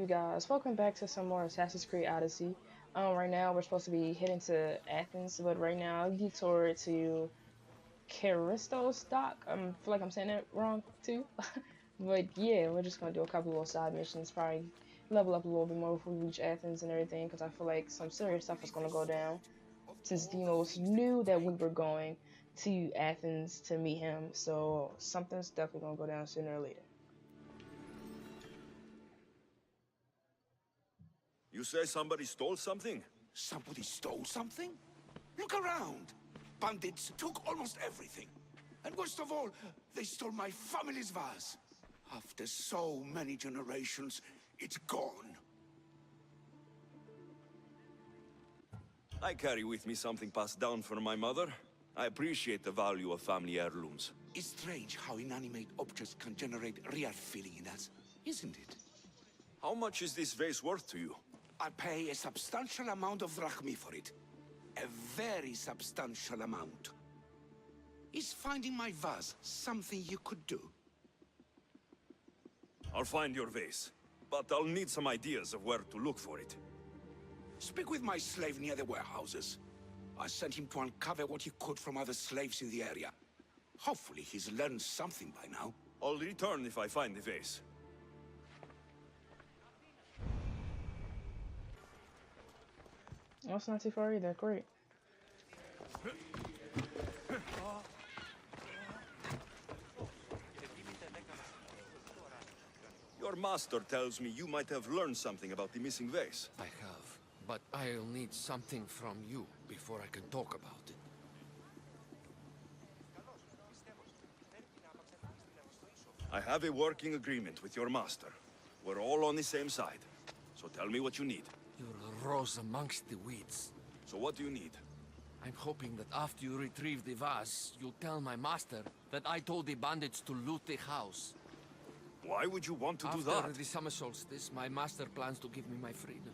you guys? Welcome back to some more Assassin's Creed Odyssey. Right now we're supposed to be heading to Athens, but right now I detoured to Charistos Dock. I feel like I'm saying that wrong too. But yeah, we're just gonna do a couple little side missions, probably level up a little bit more before we reach Athens and everything, because I feel like some serious stuff is gonna go down. Since Demos knew that we were going to Athens to meet him, so something's definitely gonna go down sooner or later. You say somebody stole something? Somebody stole something? Look around! Bandits took almost everything. And worst of all, they stole my family's vase. After so many generations, it's gone. I carry with me something passed down from my mother. I appreciate the value of family heirlooms. It's strange how inanimate objects can generate real feeling in us, isn't it? How much is this vase worth to you? I pay a substantial amount of drachmi for it. A very substantial amount. Is finding my vase something you could do? I'll find your vase, but I'll need some ideas of where to look for it. Speak with my slave near the warehouses. I sent him to uncover what he could from other slaves in the area. Hopefully he's learned something by now. I'll return if I find the vase. Oh, it's not too far either. Great. Your master tells me you might have learned something about the missing vase. I have, but I'll need something from you before I can talk about it. I have a working agreement with your master. We're all on the same side. So tell me what you need. You're a rose amongst the weeds. So what do you need? I'm hoping that after you retrieve the vase, you'll tell my master that I told the bandits to loot the house. Why would you want to do After that? the summer solstice, my master plans to give me my freedom.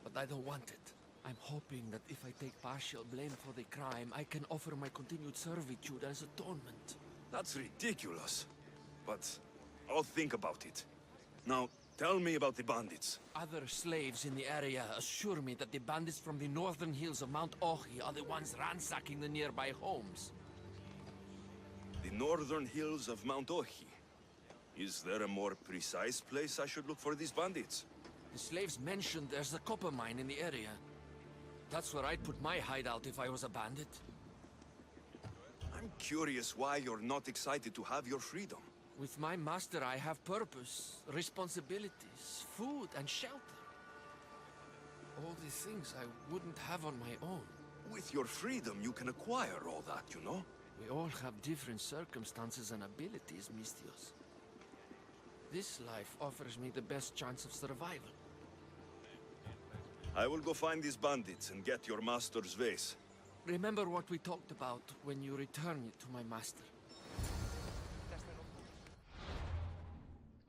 But I don't want it. I'm hoping that if I take partial blame for the crime, I can offer my continued servitude as atonement. That's ridiculous. But I'll think about it. Now, tell me about the bandits. Other slaves in the area assure me that the bandits from the northern hills of Mount Ohi are the ones ransacking the nearby homes. The northern hills of Mount Ohi. Is there a more precise place I should look for these bandits? The slaves mentioned there's a copper mine in the area. That's where I'd put my hideout if I was a bandit. I'm curious why you're not excited to have your freedom. With my master, I have purpose, responsibilities, food, and shelter. All the things I wouldn't have on my own. With your freedom, you can acquire all that, you know? We all have different circumstances and abilities, Mistios. This life offers me the best chance of survival. I will go find these bandits and get your master's vase. Remember what we talked about when you return it to my master.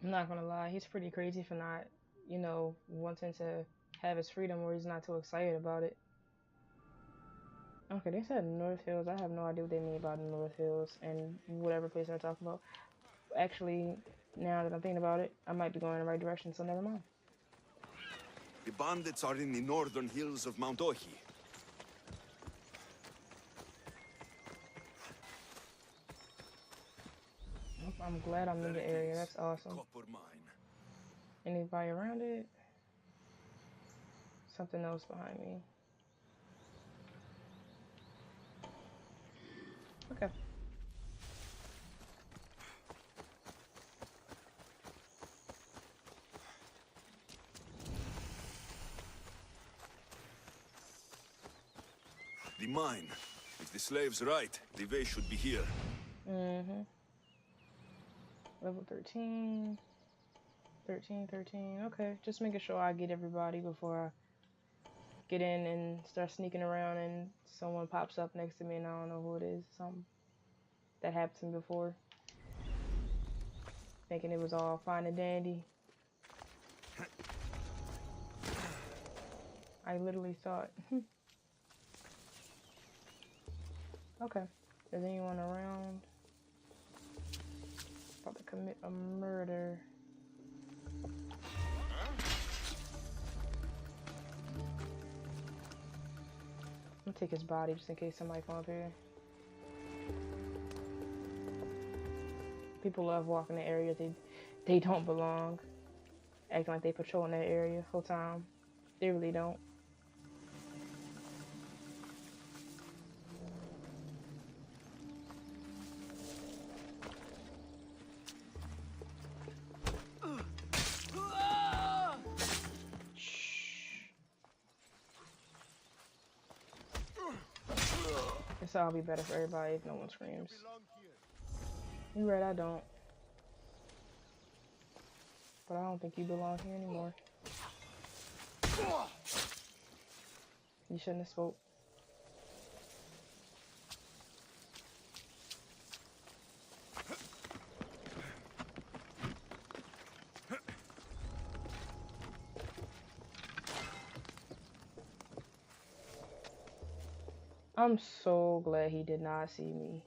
I'm not gonna lie, he's pretty crazy for not, wanting to have his freedom or he's not too excited about it. Okay, they said North Hills. I have no idea what they mean about North Hills and whatever place they're talking about. Actually, now that I'm thinking about it, I might be going in the right direction, so never mind. The bandits are in the northern hills of Mount Ohi. I'm glad I'm in the area. That's awesome. Copper mine. Anybody around it? Something else behind me. Okay. The mine. If the slave's right, the vase should be here. Mm-hmm. Level 13. 13. Okay, just making sure I get everybody before I get in and start sneaking around and someone pops up next to me and I don't know who it is. Something that happened to me before. Thinking it was all fine and dandy. I literally thought. Okay. Is anyone around? About to commit a murder. I'll take his body just in case somebody come up here. People love walking the area they don't belong. Acting like they patrolling that area full time. They really don't. This all be better for everybody if no one screams. You right, I don't. But I don't think you belong here anymore. You shouldn't have spoke. I'm so glad he did not see me.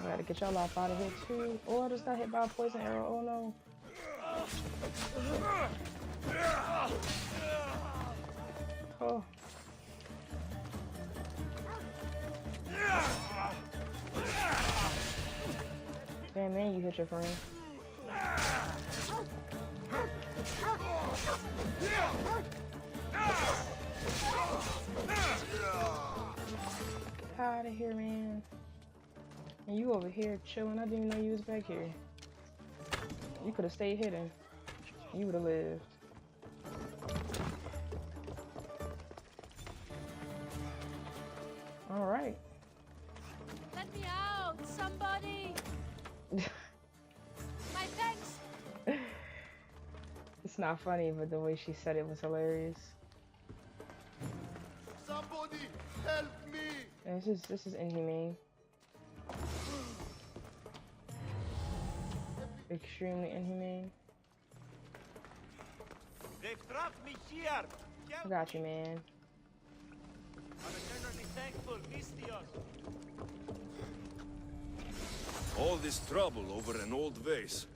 I gotta get y'all off out of here too. Oh, I just got hit by a poison arrow. Oh no. Oh. Damn, man, you hit your friend. Get out of here, man. And you over here chilling. I didn't even know you was back here. You could have stayed hidden. You would have lived. All right. Let me out, somebody! My thanks! It's not funny, but the way she said it was hilarious. Somebody help me! And this is inhumane. Extremely inhumane. They've trapped me here! I got you, man. I'm eternally thankful, Mystios! All this trouble over an old vase.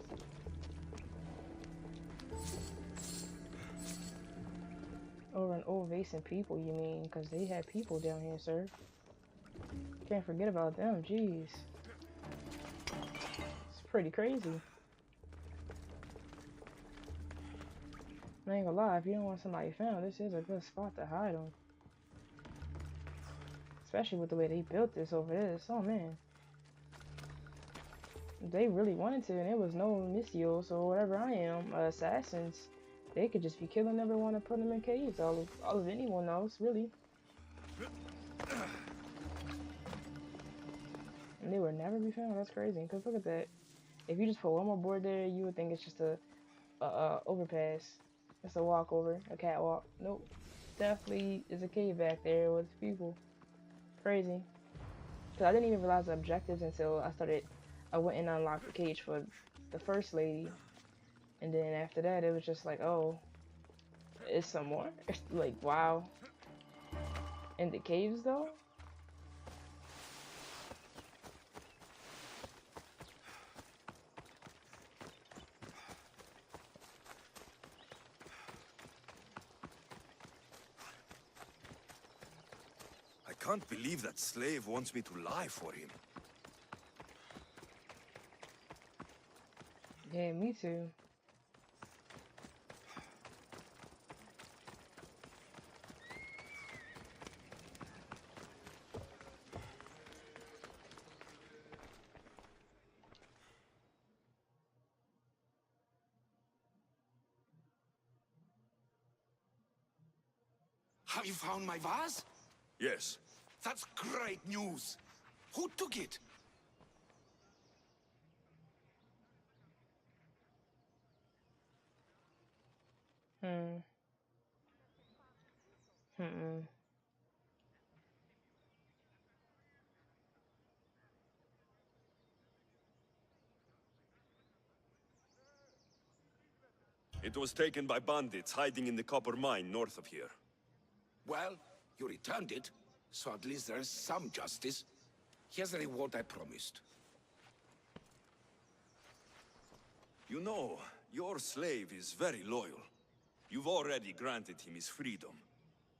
Over an old vase and people, you mean? Because they had people down here, sir. Can't forget about them, jeez. It's pretty crazy. I ain't gonna lie, if you don't want somebody found, this is a good spot to hide them. Especially with the way they built this over this. Oh man. If they really wanted to, and there was no Mystios or whatever I am, assassins, they could just be killing everyone and putting them in caves. All of anyone else, really. And they would never be found. That's crazy. Because look at that. If you just put one more board there, you would think it's just a overpass. It's a walkover, a catwalk. Nope. Definitely is a cave back there with people. Crazy. Because I didn't even realize the objectives until I went and unlocked the cage for the first lady. And then after that, it was just like, oh, it's some more? Like, wow. In the caves, though? I can't believe that slave wants me to lie for him. Yeah, me too. Have you found my vase? Yes. That's great news. Who took it? Hmm. It was taken by bandits hiding in the copper mine north of here. Well, you returned it, so at least there's some justice. Here's the reward I promised. You know, your slave is very loyal. You've already granted him his freedom.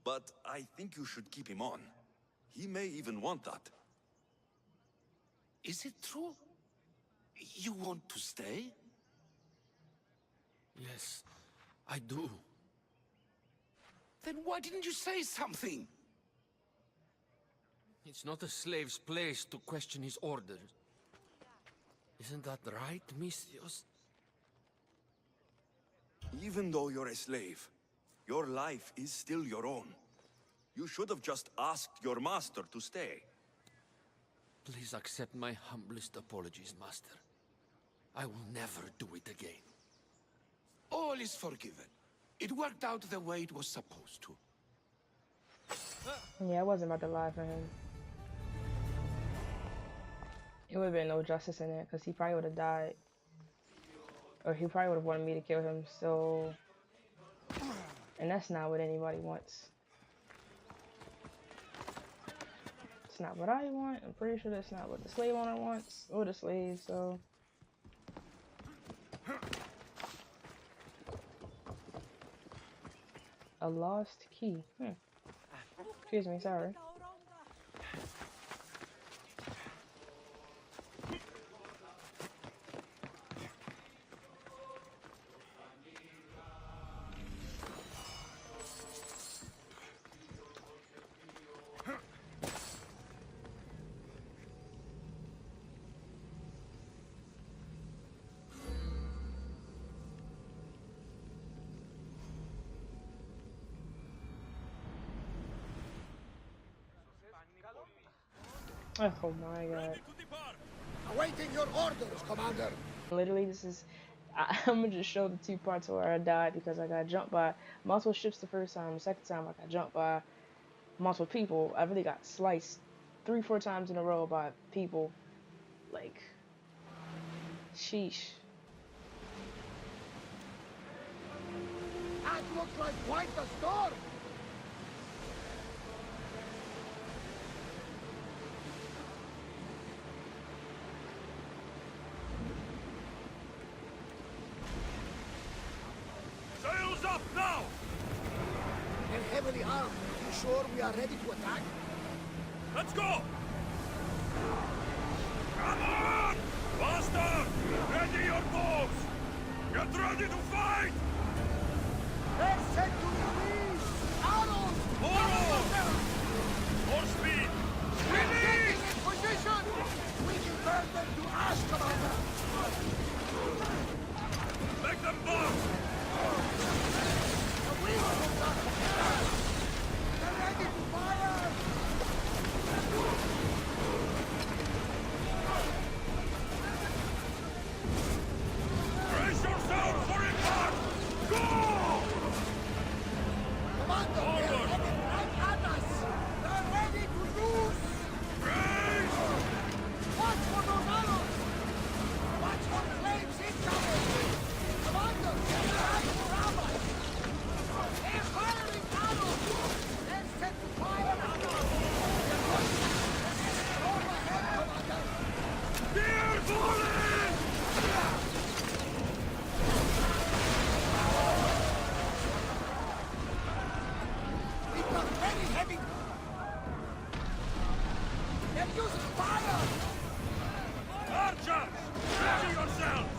But I think you should keep him on. He may even want that. Is it true? You want to stay? Yes, I do. Then why didn't you say something? It's not a slave's place to question his orders. Isn't that right, Misthios? Even though you're a slave, your life is still your own. You should have just asked your master to stay. Please accept my humblest apologies, Master. I will never do it again. All is forgiven. It worked out the way it was supposed to. Yeah, I wasn't about to lie for him. It would have been no justice in it, because he probably would have died. Or he probably would have wanted me to kill him, so... And that's not what anybody wants. It's not what I want. I'm pretty sure that's not what the slave owner wants. Or the slave, so... A lost key. Excuse me, sorry. Oh my god. Awaiting your orders, Commander. Literally, this is... I'm gonna just show the two parts where I died because I got jumped by multiple ships the first time. The second time, I got jumped by multiple people. I really got sliced 3-4 times in a row by people. Like... Sheesh. That looks like quite the storm. Sails up now! They're heavily armed. You sure we are ready to attack? Let's go! Come on! Faster! Ready your bows! Get ready to fight! They're set to release! Arrows! Forward! More speed! Release! In position! We can burn them to ash, Commander! Make them bounce! The wings are prepared! They're ready to fire! Brace yourselves for impact! Go! Commander, they're heading right at us! They're ready to lose! Brace! Watch for those arrows! Watch for flames incoming! Commander, they're trying to rob us! They're firing arrows! They're set to fire on us! Go ahead, Commander! Dear falling! We've got very heavy... They're using fire! Archers! Ready yourselves!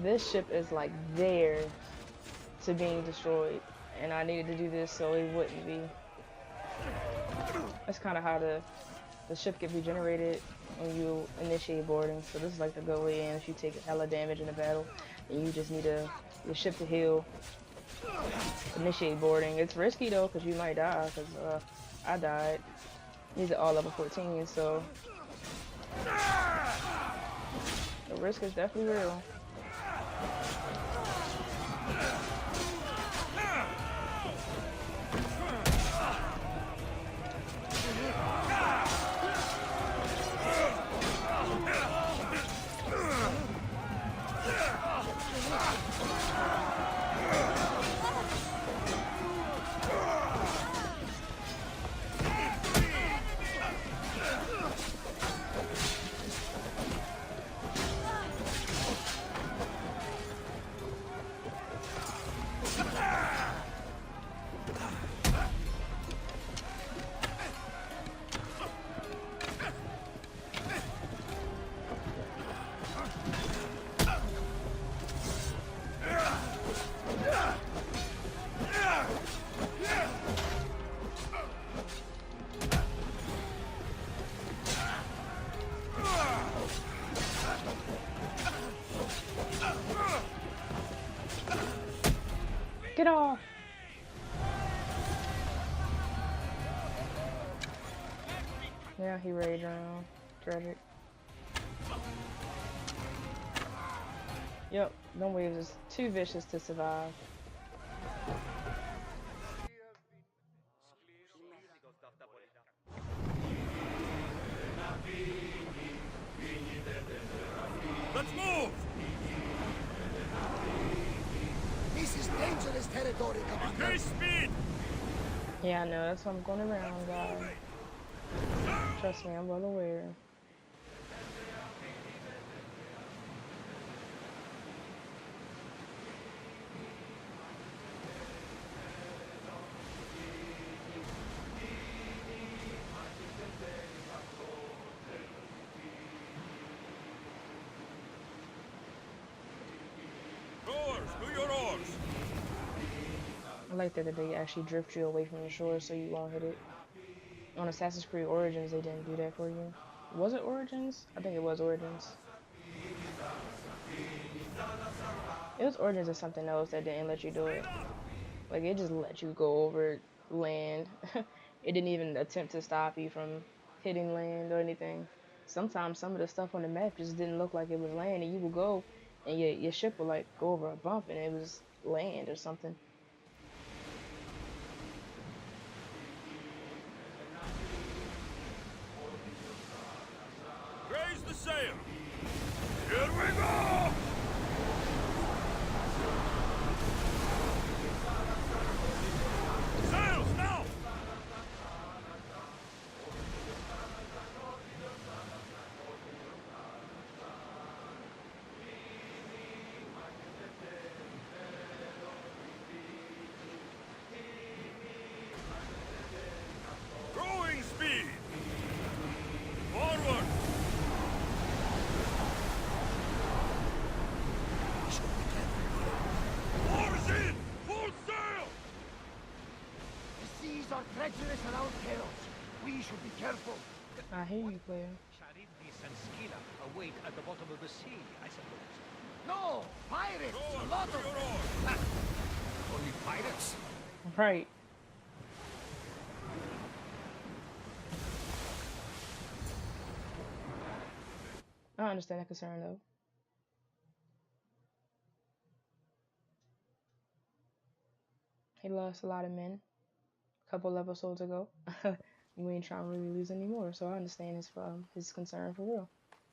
This ship is like there to being destroyed, and I needed to do this so it wouldn't be. That's kind of how the ship get regenerated when you initiate boarding. So this is like the go way in if you take hella damage in a battle, and you just need your ship to heal. Initiate boarding. It's risky though, because you might die. Because I died. These are all level 14, so the risk is definitely real. Get off! Yeah, he raged around. Tragic. Yep, them waves is too vicious to survive. Let's move! This is dangerous territory, Commander. Increase speed! Yeah, I know, that's what I'm going around, guys. Trust me, I'm well aware. Oars, do your oars! I like that they actually drift you away from the shore so you won't hit it. On Assassin's Creed Origins, they didn't do that for you. Was it Origins? I think it was Origins. It was Origins or something else that didn't let you do it. Like, it just let you go over land. It didn't even attempt to stop you from hitting land or anything. Sometimes some of the stuff on the map just didn't look like it was land, and you would go, and your ship would, like, go over a bump, and it was land or something. Raise the sail! Here we go! Sails now! Growing speed! Forward! Oars in! Full sail! The seas are treacherous around Chaos. We should be careful. I hear you, player. Charybdis and Scylla await at the bottom of the sea, I suppose. No! Pirates! A Oars, lot to of your them! oars! Only pirates? Right. I understand that concern, though. He lost a lot of men a couple episodes ago. We ain't trying to really lose any more, so I understand his concern for real.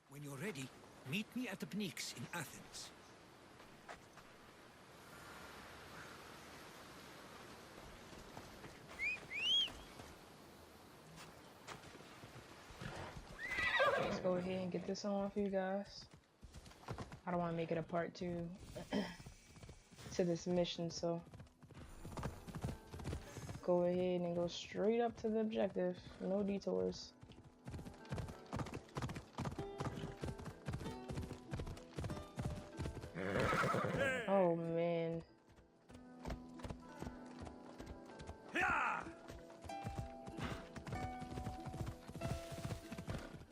When you're ready, meet me at the Pnyx in Athens. Let's go ahead and get this on for you guys. I don't want to make it a part 2 to this mission, so go ahead and go straight up to the objective. No detours. Oh man.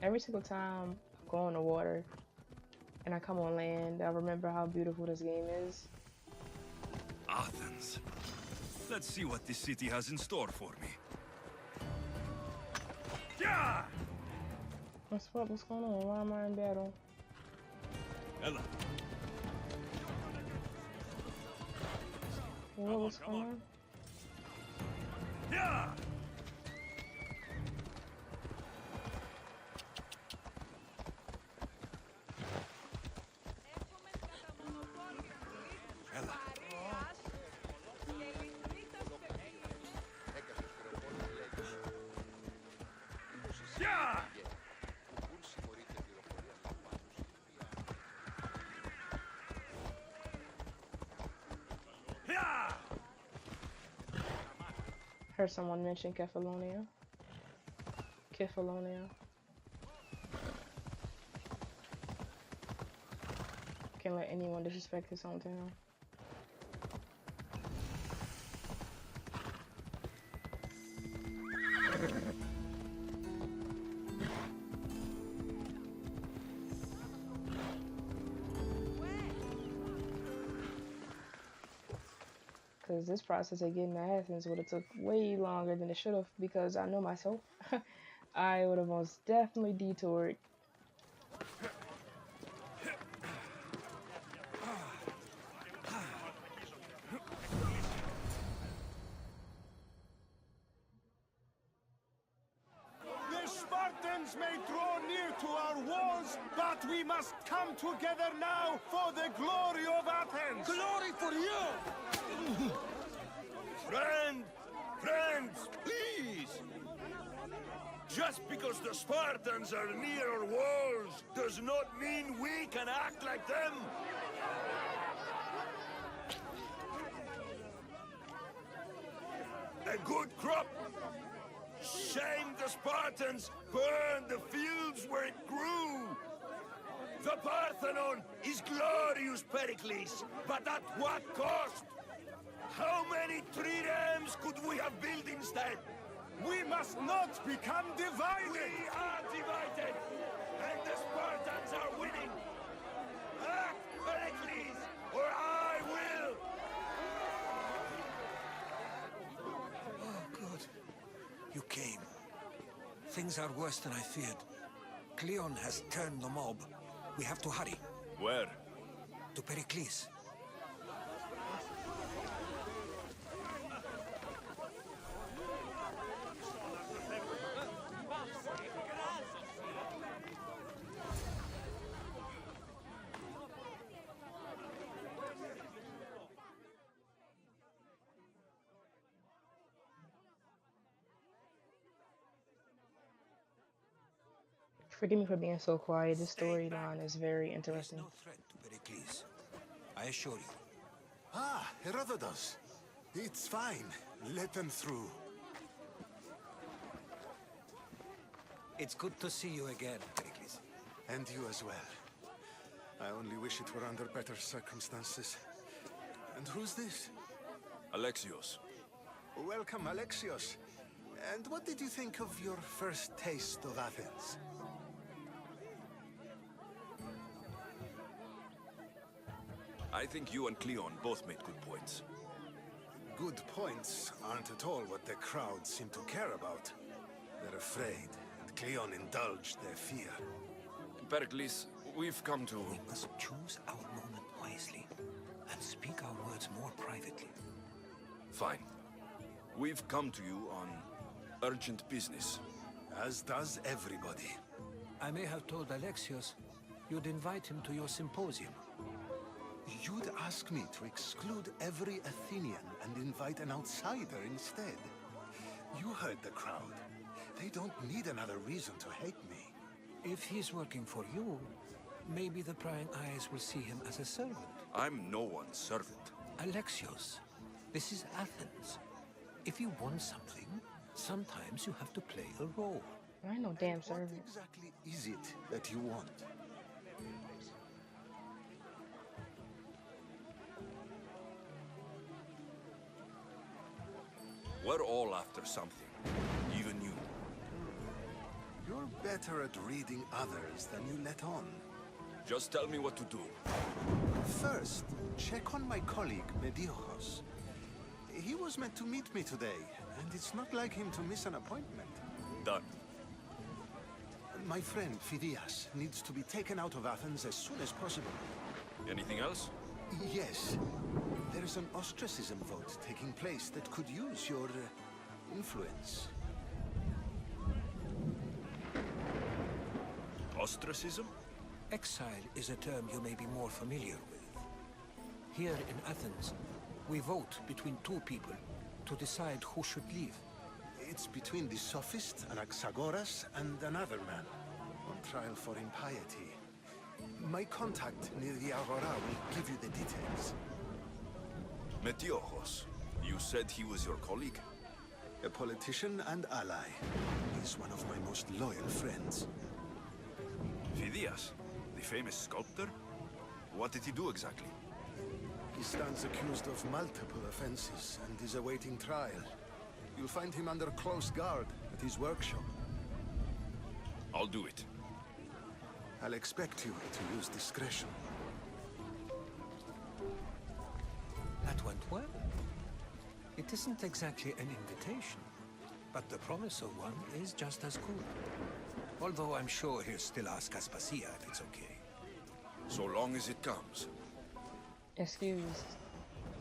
Every single time I go on the water and I come on land, I remember how beautiful this game is. Athens. Let's see what this city has in store for me. Yeah! What's up? What's going on? Why am I in battle? Ella. What's Come going on. on? Yeah! Ella. Yeah! Yeah! Heard someone mention Kefalonia. Kefalonia. Can't let anyone disrespect his hometown. because this process of getting to Athens would have took way longer than it should have because I know myself. I would have most definitely detoured. The Spartans may draw near to our walls, but we must come together now for the glory of Athens! Glory for you! Friends, please! Just because the Spartans are near our walls does not mean we can act like them! A good crop! Shame the Spartans burned the fields where it grew! The Parthenon is glorious, Pericles, but at what cost? How many triremes could we have built instead? We must not become divided! We are divided, and the Spartans are winning! Act, Pericles, or I will! Oh, good. You came. Things are worse than I feared. Cleon has turned the mob. We have to hurry. Where? To Pericles. Forgive me for being so quiet. This storyline is very There is interesting. no threat to Pericles. I assure you. Ah, Herodotus. It's fine. Let them through. It's good to see you again, Pericles. And you as well. I only wish it were under better circumstances. And who's this? Alexios. Welcome, Alexios. And what did you think of your first taste of Athens? I think you and Cleon both made good points. Good points aren't at all what the crowd seem to care about. They're afraid, and Cleon indulged their fear. Pericles, we've come to... We must choose our moment wisely and speak our words more privately. Fine. We've come to you on urgent business. As does everybody. I may have told Alexios you'd invite him to your symposium. You'd ask me to exclude every Athenian and invite an outsider instead. You heard the crowd. They don't need another reason to hate me. If he's working for you, maybe the prying eyes will see him as a servant. I'm no one's servant. Alexios, this is Athens. If you want something, sometimes you have to play a role. I ain't no damn What servant. exactly is it that you want? We're all after something. Even you. You're better at reading others than you let on. Just tell me what to do. First, check on my colleague, Mediochos. He was meant to meet me today, and it's not like him to miss an appointment. Done. My friend, Phidias, needs to be taken out of Athens as soon as possible. Anything else? Yes. There's an ostracism vote taking place that could use your influence. Ostracism? Exile is a term you may be more familiar with. Here in Athens, we vote between two people to decide who should leave. It's between the sophist, Anaxagoras, and another man, on trial for impiety. My contact near the Agora will give you the details. Metiochos. You said he was your colleague? A politician and ally. He's one of my most loyal friends. Phidias, the famous sculptor? What did he do exactly? He stands accused of multiple offenses and is awaiting trial. You'll find him under close guard at his workshop. I'll do it. I'll expect you to use discretion. That went well. It isn't exactly an invitation, but the promise of one is just as good. Although I'm sure he'll still ask Aspasia if it's okay. So long as it comes. Excuse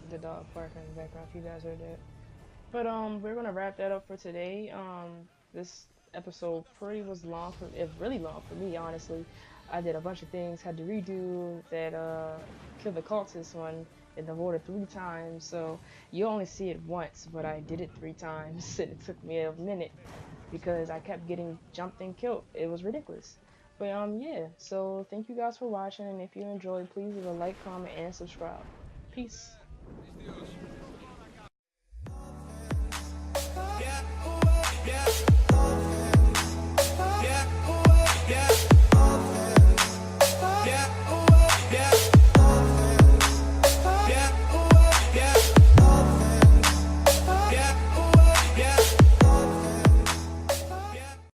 the dog barking in the background if you guys heard that. But we're gonna wrap that up for today. This episode pretty was long for it, really long for me, honestly. I did a bunch of things, had to redo that kill the cultist one in the order 3 times. So you only see it once, but I did it 3 times and it took me a minute because I kept getting jumped and killed. It was ridiculous. But yeah, so thank you guys for watching, and if you enjoyed, please leave a like, comment, and subscribe. Peace.